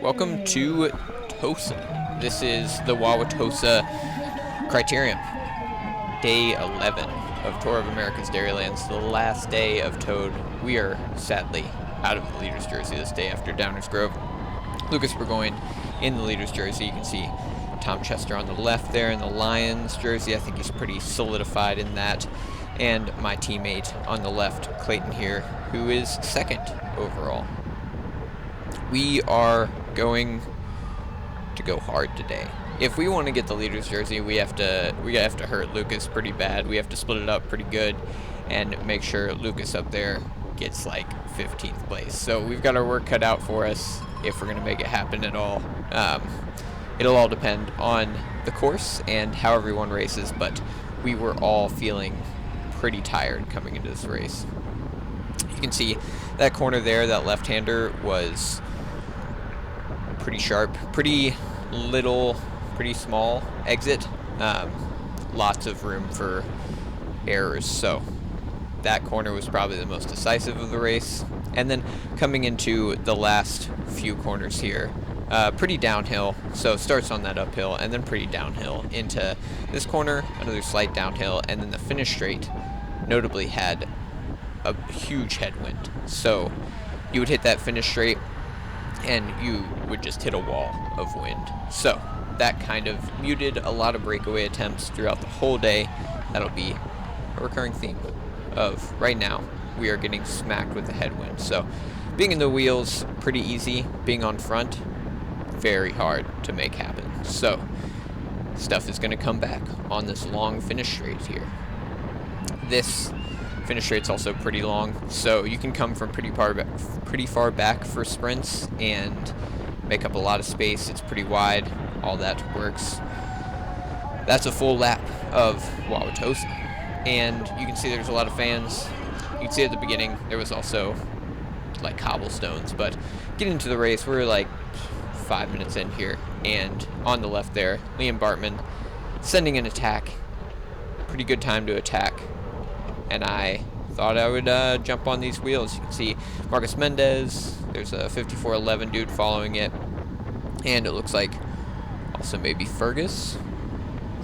Welcome to Tosa. This is the Wauwatosa Criterium, day 11 of Tour of America's Dairylands, the last day of Toad. We are sadly out of the leader's jersey this day after Downers Grove. Lucas Burgoyne in the leader's jersey. You can see Tom Chester on the left there in the Lions jersey. I think he's pretty solidified in that. And my teammate on the left, Clayton here, who is second overall. We are going to go hard today. If we want to get the leader's jersey, we have to hurt Lucas pretty bad. We have to split it up pretty good and make sure Lucas up there gets like 15th place. So we've got our work cut out for us if we're going to make it happen at all. It'll all depend on the course and how everyone races, but we were all feeling pretty tired coming into this race. You can see that corner there, that left-hander was pretty sharp, pretty little, pretty small exit, lots of room for errors, so that corner was probably the most decisive of the race. And then coming into the last few corners here, pretty downhill, so starts on that uphill and then pretty downhill into this corner, another slight downhill, and then the finish straight notably had a huge headwind, so you would hit that finish straight and you would just hit a wall of wind. So that kind of muted a lot of breakaway attempts throughout the whole day. That'll be a recurring theme of right now we are getting smacked with the headwind. So being in the wheels, pretty easy. Being on front, very hard to make happen. So stuff is going to come back on this long finish straight here. This finish straight's also pretty long, so you can come from pretty far back for sprints and make up a lot of space. It's pretty wide. All that works. That's a full lap of Wauwatosa, and you can see there's a lot of fans. You can see at the beginning there was also like cobblestones, but getting into the race, we're like 5 minutes in here, and on the left there, Liam Bartman sending an attack. Pretty good time to attack, and I thought I would jump on these wheels. You can see Marcus Mendez, there's a 5411 dude following it, and it looks like also maybe Fergus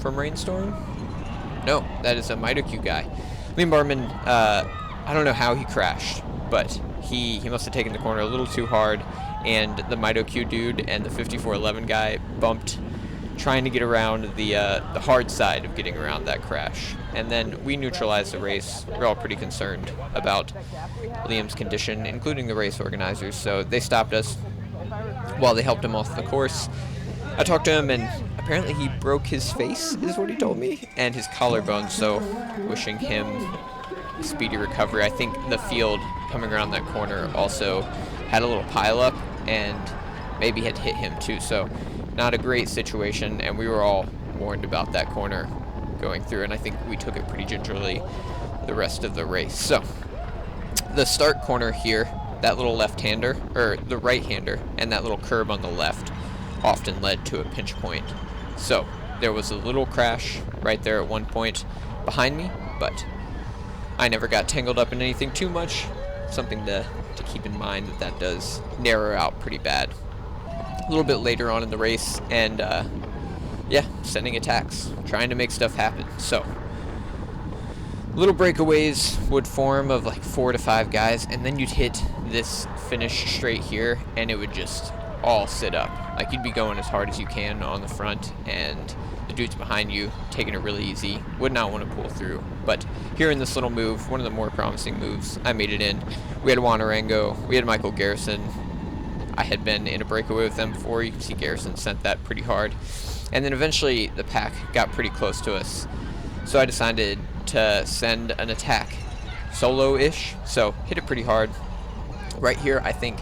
from Rainstorm? No, that is a MitoQ guy. Liam Bartman, I don't know how he crashed, but he must have taken the corner a little too hard, and the MitoQ dude and the 5411 guy bumped trying to get around the hard side of getting around that crash. And then we neutralized the race. We're all pretty concerned about Liam's condition, including the race organizers, so they stopped us while they helped him off the course. I talked to him, and apparently he broke his face, is what he told me, and his collarbone, so wishing him speedy recovery. I think the field coming around that corner also had a little pileup and maybe had hit him too, so not a great situation, and we were all warned about that corner going through, and I think we took it pretty gingerly the rest of the race. So the start corner here, that little left-hander, or the right-hander, and that little curb on the left often led to a pinch point. So there was a little crash right there at one point behind me, but I never got tangled up in anything too much. Something to keep in mind, that does narrow out pretty bad. A little bit later on in the race, and yeah, sending attacks, trying to make stuff happen. So little breakaways would form of like 4 to 5 guys, and then you'd hit this finish straight here and it would just all sit up. Like you'd be going as hard as you can on the front, and the dudes behind you taking it really easy, would not want to pull through. But here in this little move, one of the more promising moves, I made it in. We had Juan Arango, we had Michael Garrison. I had been in a breakaway with them before. You can see Garrison sent that pretty hard. And then eventually the pack got pretty close to us, so I decided to send an attack solo-ish, so hit it pretty hard. Right here, I think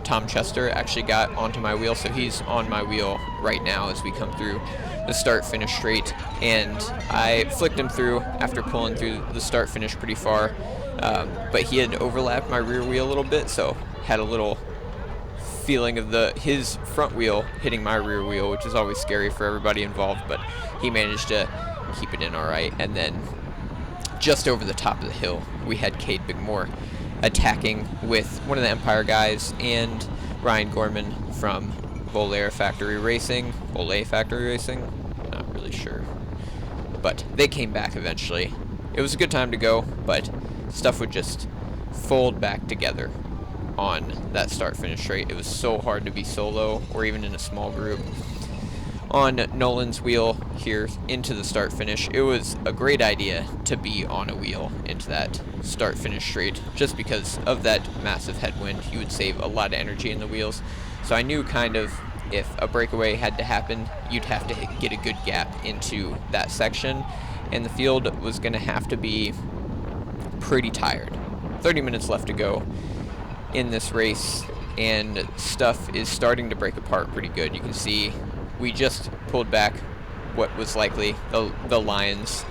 Tom Chester actually got onto my wheel, so he's on my wheel right now as we come through the start-finish straight, and I flicked him through after pulling through the start-finish pretty far, but he had overlapped my rear wheel a little bit, so had a little feeling of his front wheel hitting my rear wheel, which is always scary for everybody involved, but he managed to keep it in all right. And then just over the top of the hill, we had Cade Bigmore attacking with one of the Empire guys and Ryan Gorman from Volare Factory Racing. Volare Factory Racing? Not really sure. But they came back eventually. It was a good time to go, but stuff would just fold back together on that start-finish straight. It was so hard to be solo or even in a small group. On Nolan's wheel here into the start-finish, it was a great idea to be on a wheel into that start-finish straight just because of that massive headwind. You would save a lot of energy in the wheels. So I knew kind of if a breakaway had to happen, you'd have to get a good gap into that section, and the field was going to have to be pretty tired. 30 minutes left to go in this race, and stuff is starting to break apart pretty good. You can see we just pulled back what was likely the Lions,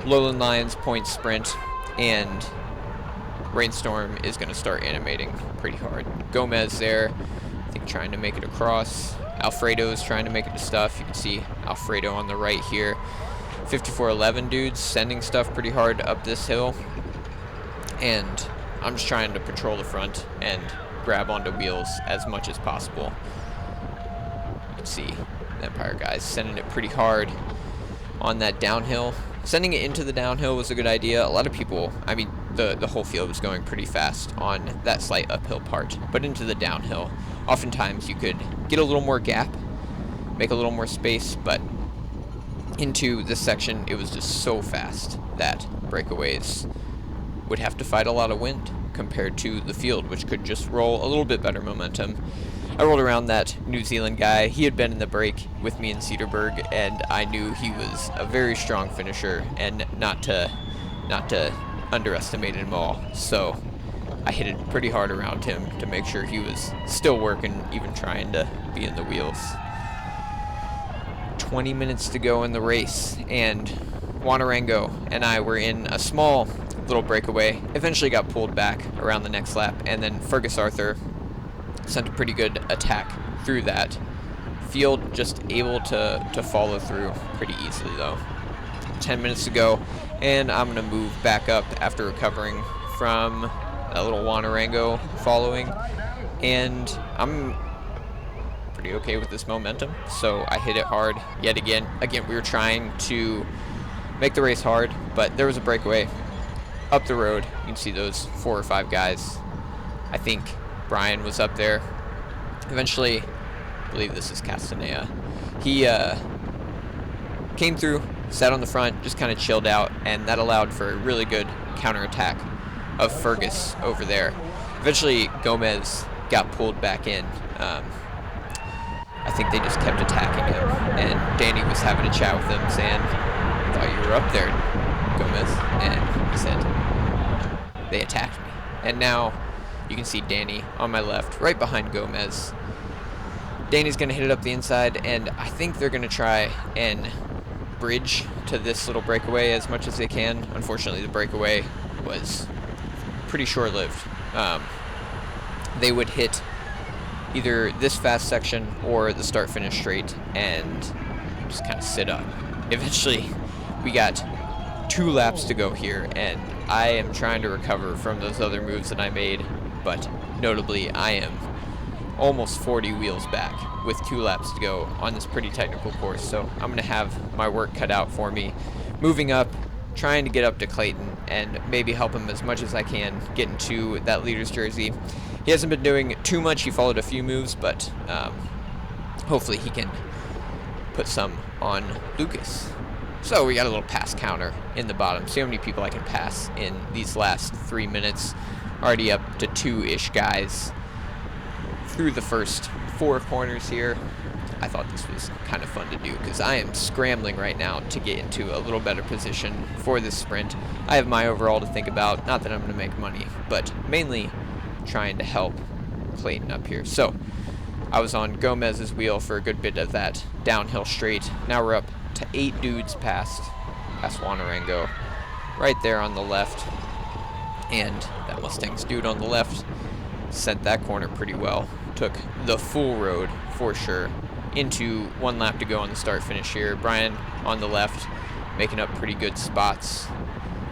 Lowland Lions point sprint, and Rainstorm is going to start animating pretty hard. Gomez there, I think, trying to make it across. Alfredo's trying to make it to stuff. You can see Alfredo on the right here. 5411 dudes sending stuff pretty hard up this hill, and I'm just trying to patrol the front and grab onto wheels as much as possible. You can see the Empire guys sending it pretty hard on that downhill. Sending it into the downhill was a good idea. A lot of people, I mean, the whole field was going pretty fast on that slight uphill part, but into the downhill, oftentimes you could get a little more gap, make a little more space, but into this section, it was just so fast that breakaways would have to fight a lot of wind compared to the field, which could just roll a little bit better momentum. I rolled around that New Zealand guy. He had been in the break with me in Cedarburg, and I knew he was a very strong finisher and not to underestimate him all. So I hit it pretty hard around him to make sure he was still working, even trying to be in the wheels. 20 minutes to go in the race, and Wanarango and I were in a small little breakaway. Eventually got pulled back around the next lap, and then Fergus Arthur sent a pretty good attack through that field, just able to follow through pretty easily though. 10 minutes to go, and I'm going to move back up after recovering from a little Wanarango following, and I'm pretty okay with this momentum, so I hit it hard yet again. Again, we were trying to make the race hard, but there was a breakaway up the road. You can see those 4 or 5 guys. I think Brian was up there. Eventually, I believe this is Castanea. He came through, sat on the front, just kind of chilled out, and that allowed for a really good counterattack of Fergus over there. Eventually, Gomez got pulled back in. I think they just kept attacking him, and Danny was having a chat with him, saying, "I thought you were up there, Gomez," and he said, "They attacked me." And now you can see Danny on my left, right behind Gomez. Danny's going to hit it up the inside, and I think they're going to try and bridge to this little breakaway as much as they can. Unfortunately, the breakaway was pretty short-lived. They would hit either this fast section or the start-finish straight and just kind of sit up. Eventually, we got 2 laps to go here, and I am trying to recover from those other moves that I made, but notably, I am almost 40 wheels back with 2 laps to go on this pretty technical course, so I'm going to have my work cut out for me. Moving up, trying to get up to Clayton and maybe help him as much as I can get into that leader's jersey. He hasn't been doing too much. He followed a few moves, but hopefully he can put some on Lucas. So we got a little pass counter in the bottom. See how many people I can pass in these last 3 minutes. Already up to 2-ish guys through the first 4 corners here. I thought this was kind of fun to do because I am scrambling right now to get into a little better position for this sprint. I have my overall to think about. Not that I'm going to make money, but mainly trying to help Clayton up here. So I was on Gomez's wheel for a good bit of that downhill straight. Now we're up to 8 dudes past Wanarango, right there on the left, and that Mustang's dude on the left sent that corner pretty well. Took the full road for sure into 1 lap to go on the start finish here. Brian on the left making up pretty good spots.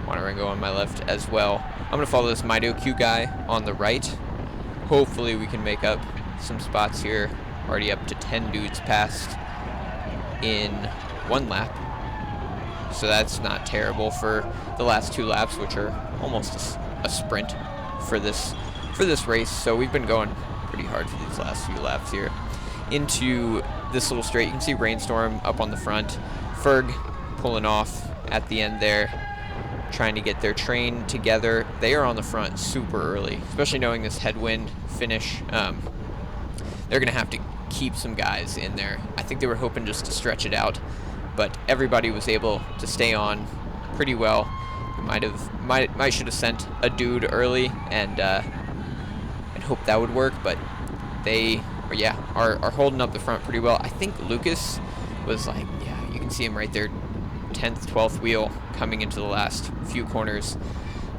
Wanarango on my left as well. I'm going to follow this Mido Q guy on the right. Hopefully we can make up some spots here already up to 10 dudes passed in 1 lap. So that's not terrible for the last 2 laps, which are almost a sprint for this race. So we've been going pretty hard for these last few laps here. Into this little straight, you can see Rainstorm up on the front, Ferg pulling off at the end there, trying to get their train together. They are on the front super early, especially knowing this headwind finish. They're going to have to keep some guys in there. I think they were hoping just to stretch it out, but everybody was able to stay on pretty well. Might should have sent a dude early and hope that would work, but they are holding up the front pretty well. I think Lucas was like, yeah, you can see him right there, 10th, 12th wheel coming into the last few corners.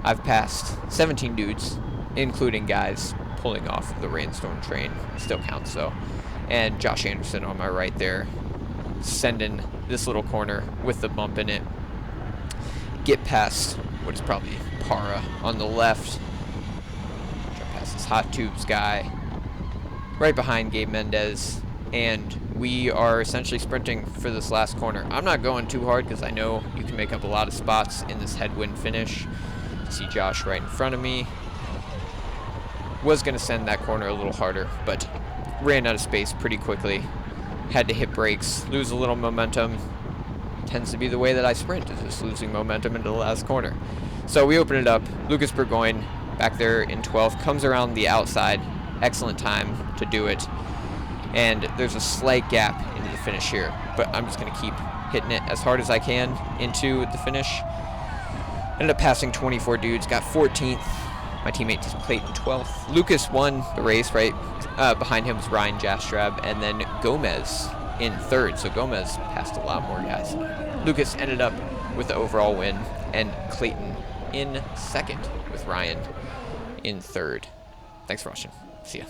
I've passed 17 dudes, including guys pulling off the Rainstorm train. Still counts though. And Josh Anderson on my right there, sending this little corner with the bump in it. Get past what is probably Para on the left. Jump past this Hot Tubes guy. Right behind Gabe Mendez. And we are essentially sprinting for this last corner. I'm not going too hard because I know you can make up a lot of spots in this headwind finish. You see Josh right in front of me. Was going to send that corner a little harder, but ran out of space pretty quickly. Had to hit brakes, lose a little momentum. Tends to be the way that I sprint, is just losing momentum into the last corner. So we open it up. Lucas Burgoyne back there in 12th, comes around the outside. Excellent time to do it. And there's a slight gap into the finish here, but I'm just going to keep hitting it as hard as I can into the finish. Ended up passing 24 dudes, got 14th. My teammate Clayton 12th. Lucas won the race, right? Behind him was Ryan Jastrab, and then Gomez in 3rd. So Gomez passed a lot more guys. Lucas ended up with the overall win, and Clayton in 2nd with Ryan in 3rd. Thanks for watching. See ya.